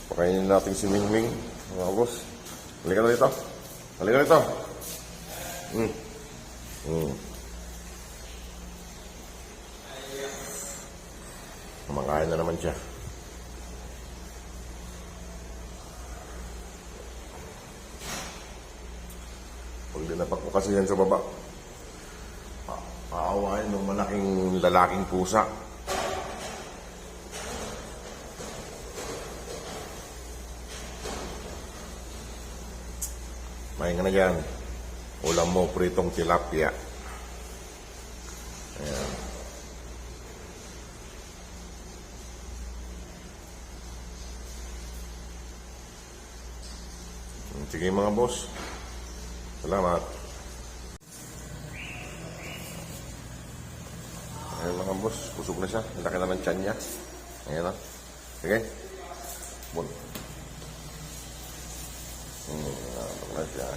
Pakainin natin si Mingming, mga boss. Halika na rito. Halika rito. Kumakain na naman siya. Pag dinapak ko kasi yan sa baba, paawain ng malaking lalaking pusa. Mahinga na dyan. Ulam mo, pritong tilapia. Ayan. Sige mga boss. Salamat. Ayan mga boss, busog na siya. Laki na ng tiyan niya. Ayan na. Sige. Bon. Ayan na siya.